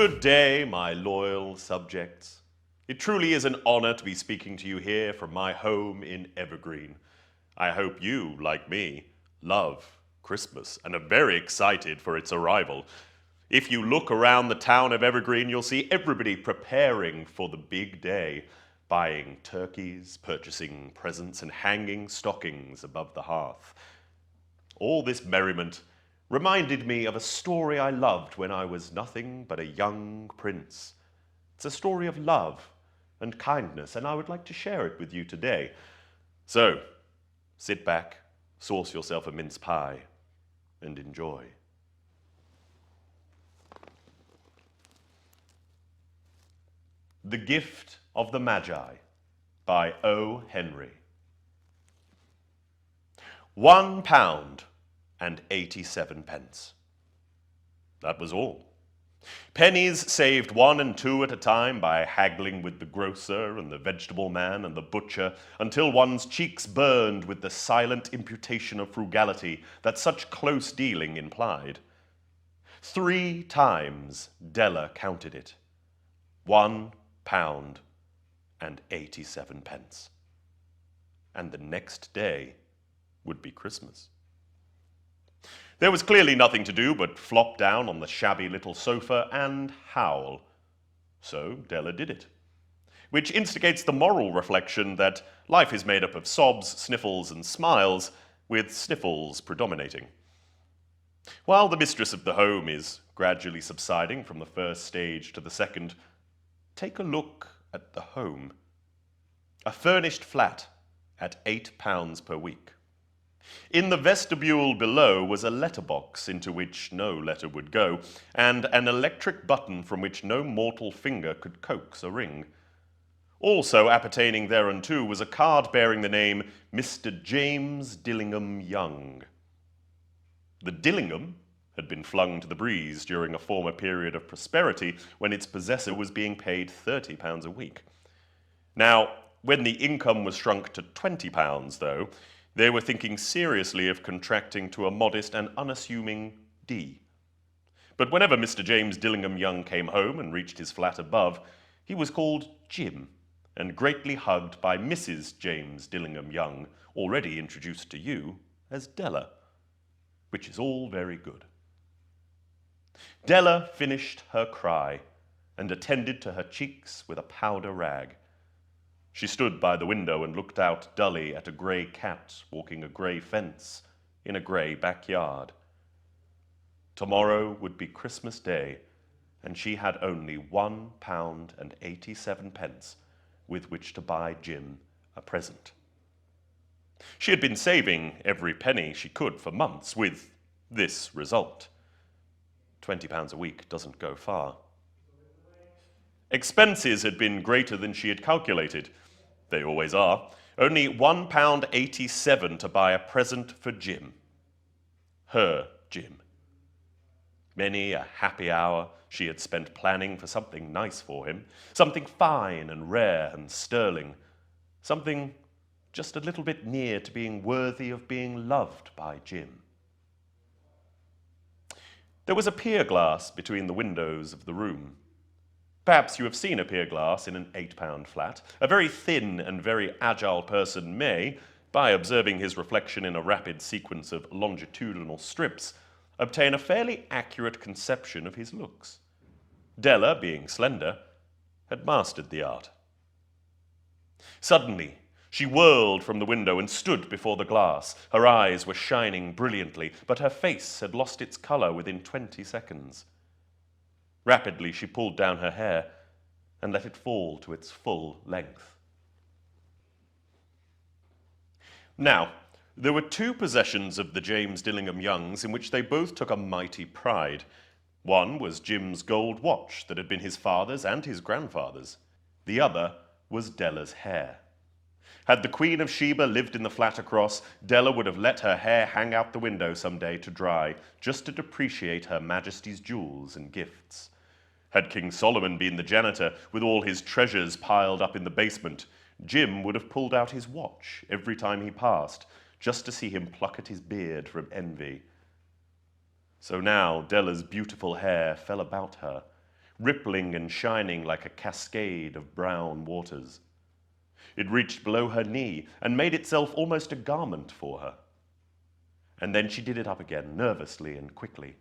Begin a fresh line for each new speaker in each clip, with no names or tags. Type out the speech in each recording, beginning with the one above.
Good day, my loyal subjects. It truly is an honor to be speaking to you here from my home in Evergreen. I hope you, like me, love Christmas and are very excited for its arrival. If you look around the town of Evergreen, you'll see everybody preparing for the big day, buying turkeys, purchasing presents, and hanging stockings above the hearth. All this merriment reminded me of a story I loved when I was nothing but a young prince. It's a story of love and kindness, and I would like to share it with you today. So, sit back, sauce yourself a mince pie, and enjoy. The Gift of the Magi by O. Henry. £1.87. That was all. Pennies saved 1 and 2 at a time by haggling with the grocer and the vegetable man and the butcher until one's cheeks burned with the silent imputation of frugality that such close dealing implied. 3 times Della counted it. £1.87. And the next day would be Christmas. There was clearly nothing to do but flop down on the shabby little sofa and howl. So Della did it, which instigates the moral reflection that life is made up of sobs, sniffles, and smiles, with sniffles predominating. While the mistress of the home is gradually subsiding from the first stage to the second, take a look at the home. A furnished flat at £8 per week. In the vestibule below was a letterbox into which no letter would go, and an electric button from which no mortal finger could coax a ring. Also appertaining thereunto was a card bearing the name Mr. James Dillingham Young. The Dillingham had been flung to the breeze during a former period of prosperity when its possessor was being paid £30 a week. Now, when the income was shrunk to £20, though, they were thinking seriously of contracting to a modest and unassuming D. But whenever Mr. James Dillingham Young came home and reached his flat above, he was called Jim and greatly hugged by Mrs. James Dillingham Young, already introduced to you as Della, which is all very good. Della finished her cry and attended to her cheeks with a powder rag. She stood by the window and looked out dully at a grey cat walking a grey fence in a grey backyard. Tomorrow would be Christmas Day, and she had only £1.87 with which to buy Jim a present. She had been saving every penny she could for months, with this result. £20 a week doesn't go far. Expenses had been greater than she had calculated. They always are. Only £1.87 to buy a present for Jim. Her Jim. Many a happy hour she had spent planning for something nice for him, something fine and rare and sterling, something just a little bit near to being worthy of being loved by Jim. There was a pier glass between the windows of the room. Perhaps you have seen a pier glass in an £8 flat. A very thin and very agile person may, by observing his reflection in a rapid sequence of longitudinal strips, obtain a fairly accurate conception of his looks. Della, being slender, had mastered the art. Suddenly, she whirled from the window and stood before the glass. Her eyes were shining brilliantly, but her face had lost its colour within 20 seconds. Rapidly, she pulled down her hair and let it fall to its full length. Now, there were 2 possessions of the James Dillingham Youngs in which they both took a mighty pride. One was Jim's gold watch that had been his father's and his grandfather's. The other was Della's hair. Had the Queen of Sheba lived in the flat across, Della would have let her hair hang out the window some day to dry, just to depreciate Her Majesty's jewels and gifts. Had King Solomon been the janitor, with all his treasures piled up in the basement, Jim would have pulled out his watch every time he passed, just to see him pluck at his beard from envy. So now Della's beautiful hair fell about her, rippling and shining like a cascade of brown waters. It reached below her knee and made itself almost a garment for her. And then she did it up again, nervously and quickly.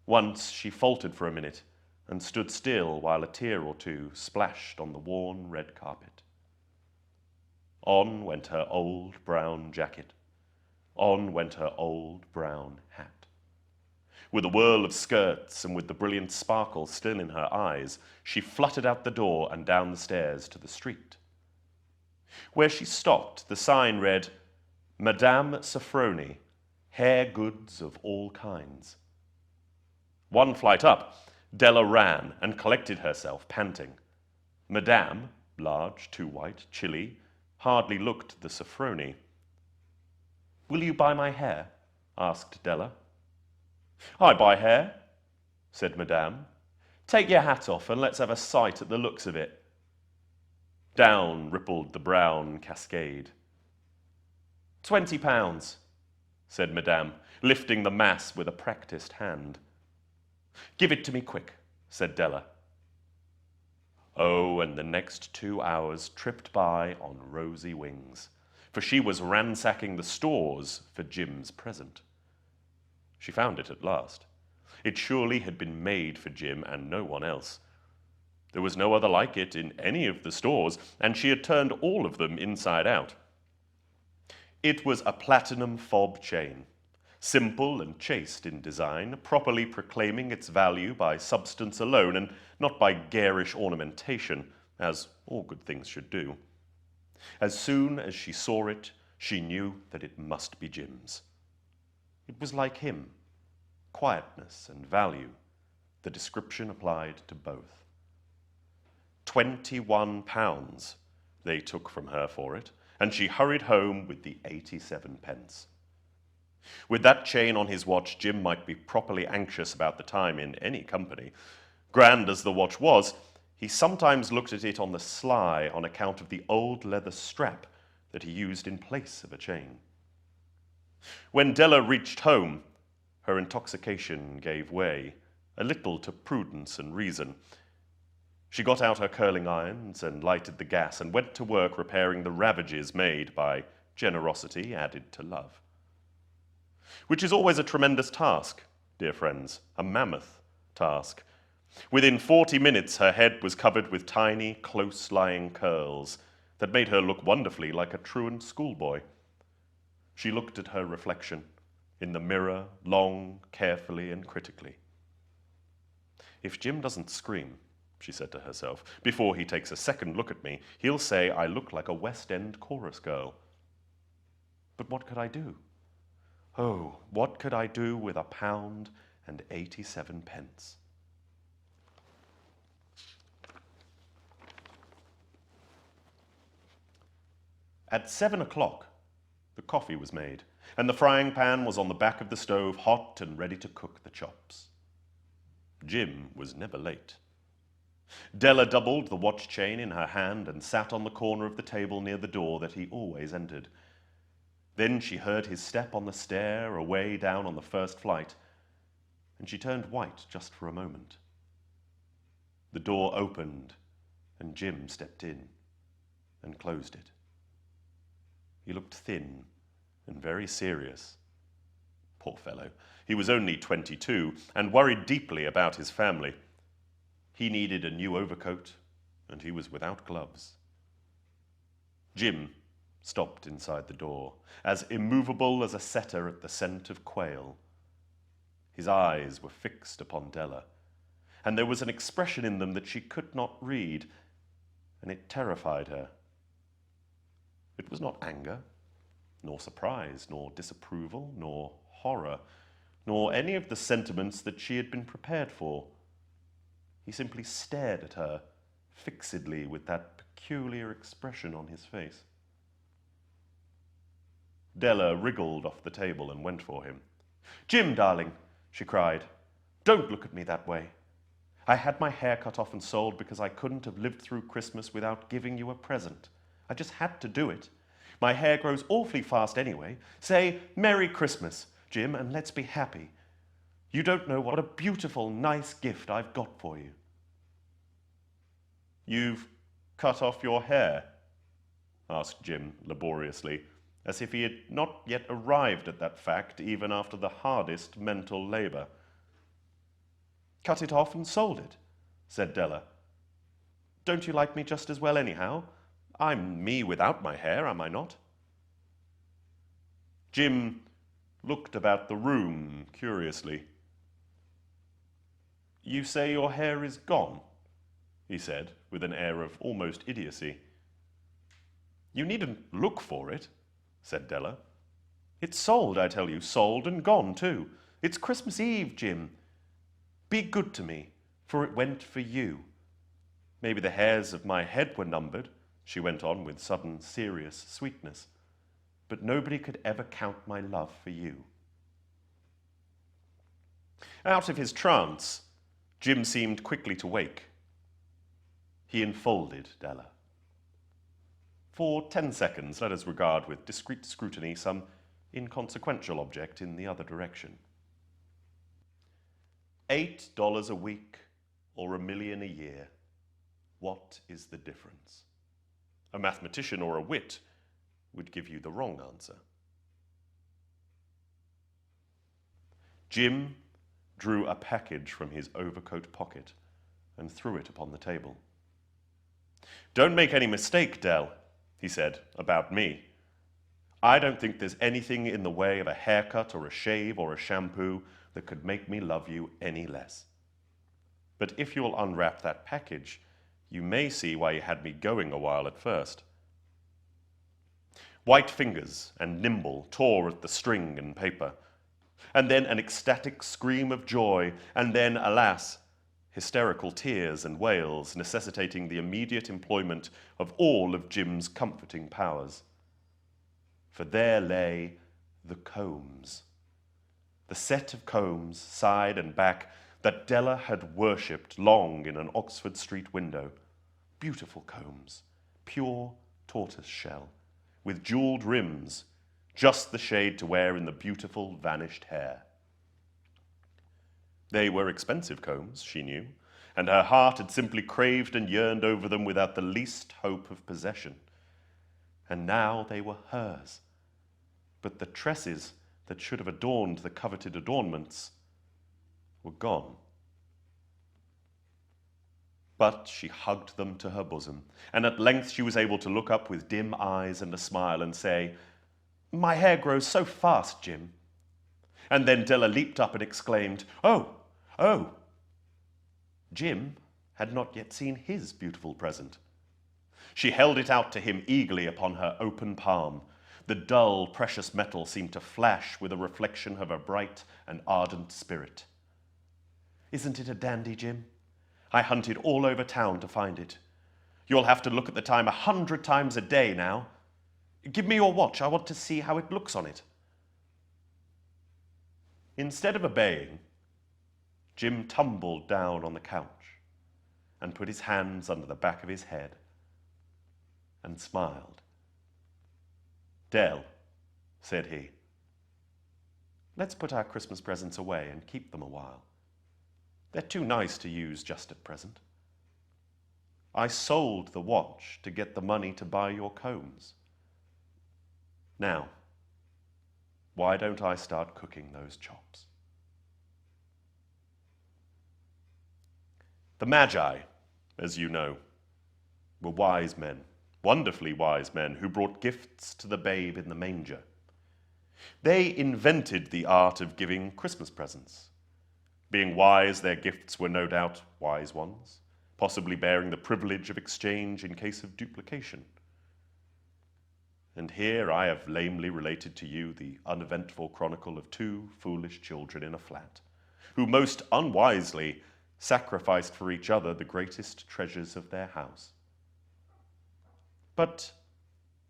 Once she faltered for a minute and stood still while a tear or two splashed on the worn red carpet. On went her old brown jacket. On went her old brown hat. With a whirl of skirts and with the brilliant sparkle still in her eyes, she fluttered out the door and down the stairs to the street. Where she stopped, the sign read, Madame Sofronie, hair goods of all kinds. One flight up, Della ran and collected herself, panting. Madame, large, too white, chilly, hardly looked the Sofronie. "Will you buy my hair?" asked Della. "I buy hair," said Madame. "Take your hat off and let's have a sight at the looks of it." Down rippled the brown cascade. £20, said Madame, lifting the mass with a practised hand. "Give it to me quick," said Della. Oh, and the next 2 hours tripped by on rosy wings, for she was ransacking the stores for Jim's present. She found it at last. It surely had been made for Jim and no one else. There was no other like it in any of the stores, and she had turned all of them inside out. It was a platinum fob chain, simple and chaste in design, properly proclaiming its value by substance alone and not by garish ornamentation, as all good things should do. As soon as she saw it, she knew that it must be Jim's. It was like him, quietness and value. The description applied to both. £21 they took from her for it, and she hurried home with the 87p. With that chain on his watch, Jim might be properly anxious about the time in any company. Grand as the watch was, he sometimes looked at it on the sly on account of the old leather strap that he used in place of a chain. When Della reached home, her intoxication gave way, a little to prudence and reason. She got out her curling irons and lighted the gas and went to work repairing the ravages made by generosity added to love. Which is always a tremendous task, dear friends, a mammoth task. Within 40 minutes, her head was covered with tiny, close-lying curls that made her look wonderfully like a truant schoolboy. She looked at her reflection in the mirror long, carefully, and critically. "If Jim doesn't scream," she said to herself, "before he takes a second look at me, he'll say I look like a West End chorus girl." But what could I do? Oh, what could I do with £1.87? At 7 o'clock, the coffee was made, and the frying pan was on the back of the stove, hot and ready to cook the chops. Jim was never late. Della doubled the watch chain in her hand and sat on the corner of the table near the door that he always entered. Then she heard his step on the stair away down on the first flight, and she turned white just for a moment. The door opened, and Jim stepped in and closed it. He looked thin and very serious. Poor fellow, he was only 22 and worried deeply about his family. He needed a new overcoat, and he was without gloves. Jim stopped inside the door, as immovable as a setter at the scent of quail. His eyes were fixed upon Della, and there was an expression in them that she could not read, and it terrified her. It was not anger, nor surprise, nor disapproval, nor horror, nor any of the sentiments that she had been prepared for. He simply stared at her fixedly with that peculiar expression on his face. Della wriggled off the table and went for him. "Jim, darling," she cried, "don't look at me that way. I had my hair cut off and sold because I couldn't have lived through Christmas without giving you a present. I just had to do it. My hair grows awfully fast anyway. Say Merry Christmas, Jim, and let's be happy. You don't know what a beautiful, nice gift I've got for you." "You've cut off your hair?" asked Jim laboriously, as if he had not yet arrived at that fact even after the hardest mental labor. "Cut it off and sold it," said Della. "Don't you like me just as well anyhow? I'm me without my hair, am I not?" Jim looked about the room curiously. "You say your hair is gone?" he said, with an air of almost idiocy. "You needn't look for it," said Della. "It's sold, I tell you, sold and gone too. It's Christmas Eve, Jim. Be good to me, for it went for you. Maybe the hairs of my head were numbered," she went on with sudden serious sweetness, "but nobody could ever count my love for you." Out of his trance, Jim seemed quickly to wake. He enfolded Della. For 10 seconds, let us regard with discreet scrutiny some inconsequential object in the other direction. $8 a week or $1 million a year. What is the difference? A mathematician or a wit would give you the wrong answer. Jim drew a package from his overcoat pocket and threw it upon the table. "Don't make any mistake, Dell," he said, "about me. I don't think there's anything in the way of a haircut or a shave or a shampoo that could make me love you any less. But if you'll unwrap that package, you may see why you had me going a while at first." White fingers and nimble tore at the string and paper, and then an ecstatic scream of joy, and then, alas, hysterical tears and wails necessitating the immediate employment of all of Jim's comforting powers. For there lay the combs. The set of combs, side and back, that Della had worshipped long in an Oxford Street window. Beautiful combs, pure tortoise shell, with jeweled rims, just the shade to wear in the beautiful vanished hair. They were expensive combs, she knew, and her heart had simply craved and yearned over them without the least hope of possession. And now they were hers. But the tresses that should have adorned the coveted adornments were gone. But she hugged them to her bosom, and at length she was able to look up with dim eyes and a smile and say, "My hair grows so fast, Jim." And then Della leaped up and exclaimed, "Oh, oh!" Jim had not yet seen his beautiful present. She held it out to him eagerly upon her open palm. The dull, precious metal seemed to flash with a reflection of her bright and ardent spirit. "Isn't it a dandy, Jim? I hunted all over town to find it. You'll have to look at the time 100 times a day now. Give me your watch. I want to see how it looks on it." Instead of obeying, Jim tumbled down on the couch and put his hands under the back of his head and smiled. "Dell," said he, "let's put our Christmas presents away and keep them a while. They're too nice to use just at present. I sold the watch to get the money to buy your combs. Now, why don't I start cooking those chops?" The Magi, as you know, were wise men, wonderfully wise men, who brought gifts to the babe in the manger. They invented the art of giving Christmas presents. Being wise, their gifts were no doubt wise ones, possibly bearing the privilege of exchange in case of duplication. And here I have lamely related to you the uneventful chronicle of two foolish children in a flat, who most unwisely sacrificed for each other the greatest treasures of their house. But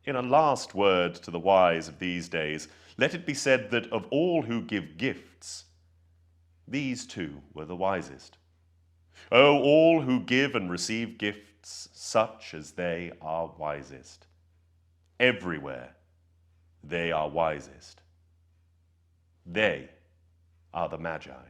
in a last word to the wise of these days, let it be said that of all who give gifts, these two were the wisest. Oh, all who give and receive gifts such as they are wisest. Everywhere they are wisest. They are the Magi.